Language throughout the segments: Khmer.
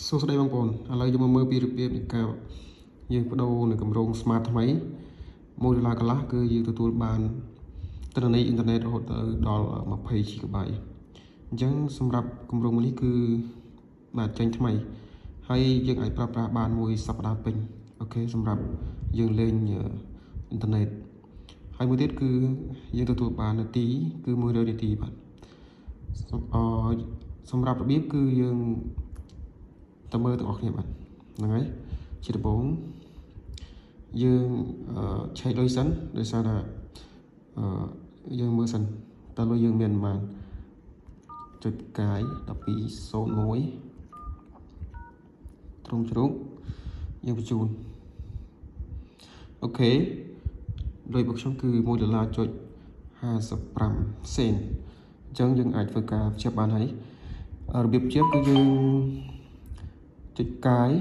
សួស្តីបងប្អូនឥឡូវយើងមកមើលពីរបៀបនៃការយើងបដូរនៅគម្រោង Smart ថ្មី$1កន្លះគឺយើងទទួលបានទិន្នន័យអ៊ីនធឺណិតរហូតដល់20 GB អញ្ចឹងសម្រាប់គម្រោងនេះគឺបាទចេញថ្មីហើយយើងអាចប្រើប្រាស់បានមួយសប្តាហ៍ពេញអូខេសម្រាប់យើងលេងអ៊ីនធឺណិតហើយមួយទៀតគឺយើងទទួលបាននាទីគឺ100នាទីបាទសម្រាប់របៀបគឺយើងតើមើលទាំងអស់គ្នាបាទហ្នឹងហើយជាដំបូងយើងឆែកលុយសិនដោយសារថាយើងមើលសិនតើលុយយើងមានប៉ុន្មានចុចផ្កាយ1201ត្រង់ជ្រូកយើងបញ្ជូនអូខេលុយរបស់ខ្ញុំគឺ$1.55សេនអញ្ចឹងយើងអាចធ្វើការភ្ជាប់បានហើយរបៀបភ្ជាប់គឺយើងចុចកាយ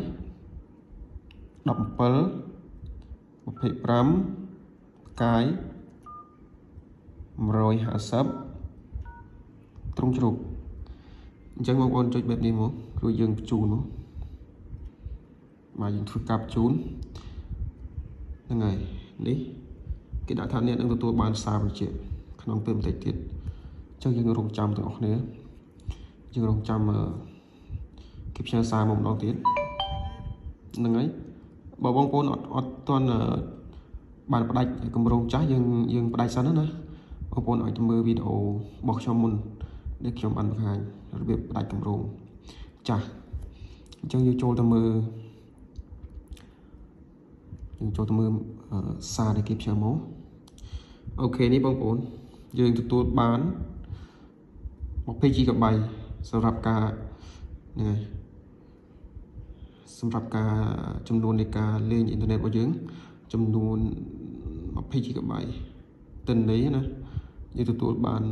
17 25កាយ150ត្រង់ជ្រូកអញ្ចឹងបងប្អូនចុចបែបនេះមករួចយើងបញ្ជូនមកបាទយើងធ្វើការបញ្ជូនហ្នឹងហើយនេះគេដាក់ថាអ្នកនឹងទទួលបានសារបញ្ជាក់ក្នុងពេលបន្តិចទៀតអញ្ចឹងយើងរងចាំទាំងអស់គ្នាយើងរងចាំគេផ្ញើសារមកម្ដងទៀតហ្នឹងហើយបើបងប្អូនអត់ទាន់បានផ្ដាច់គម្រោងចាស់យើងផ្ដាច់សិនណាបងប្អូនអាចទៅមើលវីដេអូរបស់ខ្ញុំមុនដែលខ្ញុំបានបង្ហាញរបៀបផ្ដាច់គម្រោងចាស់អញ្ចឹងយើងចូលទៅមើលសារដែលគេផ្ញើមកអូខេនេះបងប្អូនយើងទទួលបាន20 GB សម្រាប់ការហ្នឹងហើយសម្រាប់ការចំនួននៃការលេងអ៊ីនធឺណិតរបស់យើងចំនួន20 GB ទិន្នន័យណាយើងទទួលបាន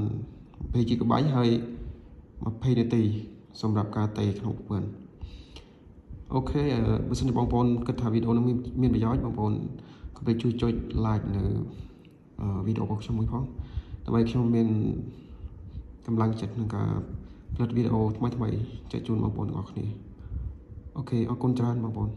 20 GB ហើយ20នាទីសម្រាប់ការតេក្នុងពឿនអូខេបើសិនជាបងប្អូនគិតថាវីដេអូនេះមានប្រយោជន៍បងប្អូនកុំភ្លេចជួយចុច like នៅវីដេអូរបស់ខ្ញុំមួយផងដើម្បីខ្ញុំមានកម្លាំងចិត្តក្នុងការផលិតវីដេអូថ្មីៗចែកជូនបងប្អូនទាំងអស់គ្នាអូខេអរគុណច្រើនបងប្អូន